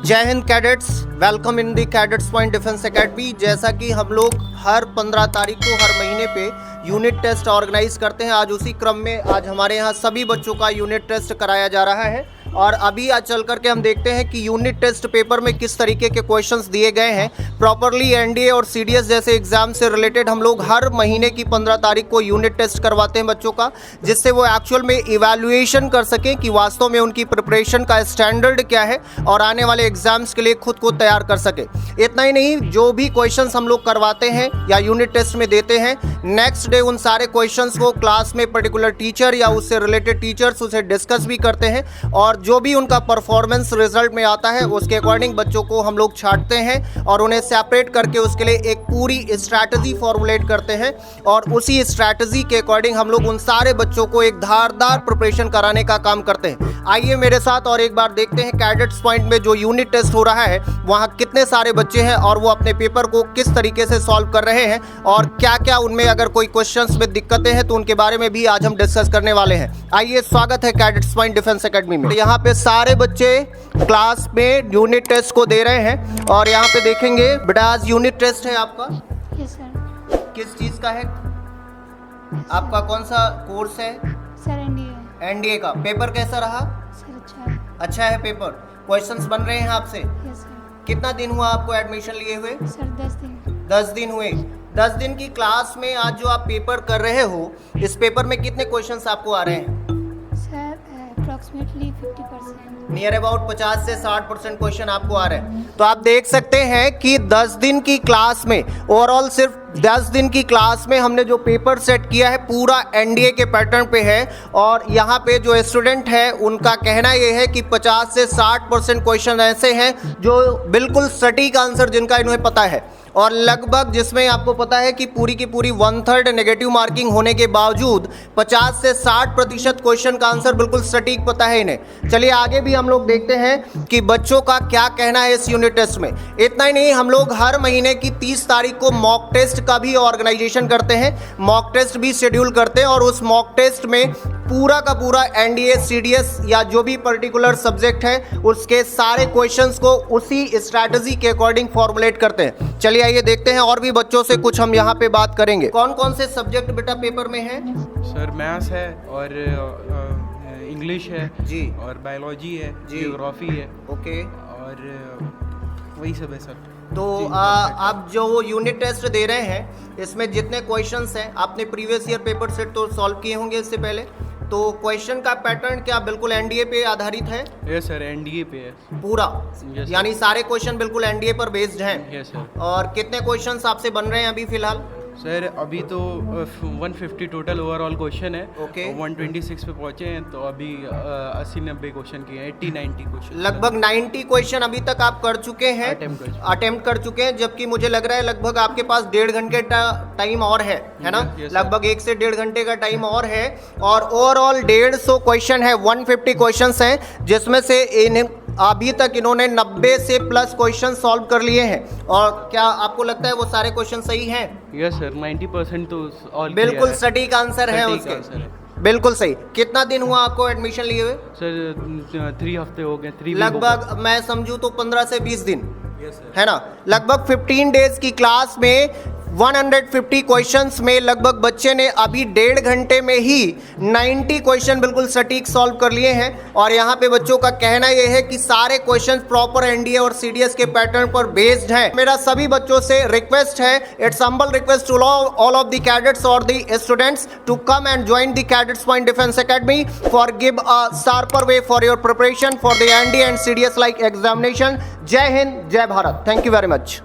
जय Hind cadets, welcome in the cadets point defence academy. जैसा कि हम लोग हर 15 तारीख को हर महीने पे यूनिट टेस्ट ऑर्गेनाइज करते हैं, आज उसी क्रम में आज हमारे यहाँ सभी बच्चों का यूनिट टेस्ट कराया जा रहा है। और अभी आज चल करके हम देखते हैं कि यूनिट टेस्ट पेपर में किस तरीके के क्वेश्चंस दिए गए हैं। प्रॉपरली एनडीए और सीडीएस जैसे एग्जाम से रिलेटेड हम लोग हर महीने की 15 तारीख को यूनिट टेस्ट करवाते हैं बच्चों का, जिससे वो एक्चुअल में इवैल्यूएशन कर सकें कि वास्तव में उनकी प्रिपरेशन का स्टैंडर्ड क्या है और आने वाले एग्जाम्स के लिए खुद को तैयार कर सके। इतना ही नहीं, जो भी क्वेश्चंस हम लोग करवाते हैं या यूनिट टेस्ट में देते हैं, नेक्स्ट डे उन सारे क्वेश्चंस को क्लास में पर्टिकुलर टीचर या उससे रिलेटेड टीचर्स उसे डिस्कस भी करते हैं और जो भी उनका परफॉर्मेंस रिजल्ट में आता है उसके अकॉर्डिंग बच्चों को हम लोग छांटते हैं और उन्हें सेपरेट करके उसके लिए एक पूरी स्ट्रैटेजी फॉर्मुलेट करते हैं और उसी स्ट्रैटेजी के अकॉर्डिंग हम लोग उन सारे बच्चों को एक धारदार प्रिपरेशन कराने का काम करते हैं। आइए मेरे साथ और एक बार देखते हैं कैडेट्स पॉइंट में जो यूनिट टेस्ट हो रहा है वहाँ कितने सारे बच्चे हैं और वो अपने पेपर को किस तरीके से सॉल्व कर रहे हैं और क्या क्या उनमें अगर कोई क्वेश्चंस में दिक्कतें हैं तो उनके बारे में भी आज हम डिस्कस करने वाले हैं। आइए, स्वागत है कैडेट्स पॉइंट डिफेंस एकेडमी में। यहाँ पे सारे बच्चे क्लास में यूनिट टेस्ट को दे रहे हैं और यहाँ पे देखेंगे बेटा आज यूनिट टेस्ट है आपका। Yes sir. किस चीज़ का है आपका, कौन सा कोर्स है? Sir NDA. एनडीए का। पेपर कैसा रहा? सर अच्छा है। अच्छा है पेपर। क्वेश्चंस बन रहे हैं आपसे? Yes sir. कितना दिन हुआ आपको एडमिशन लिए हुए? सर 10 दिन। 10 दिन हुए। 10 दिन की क्लास में आज जो आप पेपर कर रहे हो, इस पेपर में कितने क्वेश्चंस आपको आ रहे हैं? Sir approximately 50%। नियर अबाउट 50 से 60% क्वेश्चन आपको आ रहे हैं। तो आप देख सकते हैं कि 10 दिन की क्लास में, ओवरऑल सिर्फ 10 दिन की क्लास में हमने जो पेपर सेट किया है पूरा एनडीए के पैटर्न पे है और यहाँ पे जो स्टूडेंट है उनका कहना ये है कि 50 से 60% क्वेश्चन ऐसे हैं जो बिल्कुल सटीक आंसर जिनका इन्हें पता है और लगभग जिसमें आपको पता है कि पूरी की पूरी 1/3 नेगेटिव मार्किंग होने के बावजूद 50 से 60% क्वेश्चन का आंसर बिल्कुल सटीक पता है इन्हें। चलिए आगे भी हम लोग देखते हैं कि बच्चों का क्या कहना है इस यूनिट टेस्ट में। इतना ही नहीं, हम लोग हर महीने की 30 तारीख को मॉक टेस्ट का भी ऑर्गेनाइजेशन करते हैं, मॉक टेस्ट भी शेड्यूल करते हैं और उस मॉक टेस्ट में पूरा का पूरा एनडीए सीडीएस या जो भी पर्टिकुलर सब्जेक्ट है उसके सारे क्वेश्चंस को उसी स्ट्रैटेजी के अकॉर्डिंग फॉर्मुलेट करते हैं। चलिए आइए देखते हैं और भी बच्चों से कुछ हम यहाँ पे बात करेंगे। कौन कौन से सब्जेक्ट बेटा पेपर में है? सर मैथ्स है और इंग्लिश है जी, और बायोलॉजी है, जी, जियोग्राफी है ओके, और वही सब है सर। तो आप जो यूनिट टेस्ट दे रहे हैं इसमें जितने क्वेश्चंस हैं आपने प्रीवियस ईयर पेपर सेट तो सॉल्व किए होंगे इससे पहले, तो क्वेश्चन का पैटर्न क्या बिल्कुल एनडीए पे आधारित है? यस सर, एनडीए पे है पूरा। Yes, यानी सारे क्वेश्चन बिल्कुल एनडीए पर बेस्ड हैं। Yes sir. और कितने क्वेश्चंस आपसे बन रहे हैं अभी फिलहाल? सर अभी तो 150 टोटल ओवरऑल क्वेश्चन है। ओके। 126 पे पहुंचे हैं तो अभी 80-90 क्वेश्चन किए हैं, 80-90 क्वेश्चन। लगभग 90 क्वेश्चन अभी तक आप कर चुके हैं, अटेम्प्ट कर चुके हैं, जबकि मुझे लग रहा है लगभग आपके पास 1.5 घंटे का टाइम और है ना? Yes, लगभग 1 से 1.5 घंटे का टाइम और है और ओवरऑल 150 क्वेश्चन है, 150 क्वेश्चन हैं जिसमें से अभी तक इन्होंने 90 से प्लस क्वेश्चन सॉल्व कर लिए हैं। और क्या आपको लगता है वो सारे क्वेश्चन सही हैं? यस सर, 90% तो ऑल बिल्कुल सटीक आंसर है उसके। बिल्कुल सही। कितना दिन हुआ आपको एडमिशन लिए हुए? सर 3 हफ्ते हो गए। 3 लगभग मैं समझूं तो 15 से 20 दिन Yes, है ना। लगभग 15 डेज की क्लास में 150 क्वेश्चंस में लगभग बच्चे ने अभी 1.5 घंटे में ही 90 क्वेश्चन बिल्कुल सटीक सॉल्व कर लिए हैं और यहाँ पे बच्चों का कहना यह है कि सारे क्वेश्चन प्रॉपर एनडीए और सीडीएस के पैटर्न पर बेस्ड हैं। मेरा सभी बच्चों से रिक्वेस्ट है, it's humble request to all of the cadets और the students to come and join the cadets point defence academy for give a sharper way for your preparation for the NDA and CDS like examination. जय हिंद, जय Bharat. Thank you very much.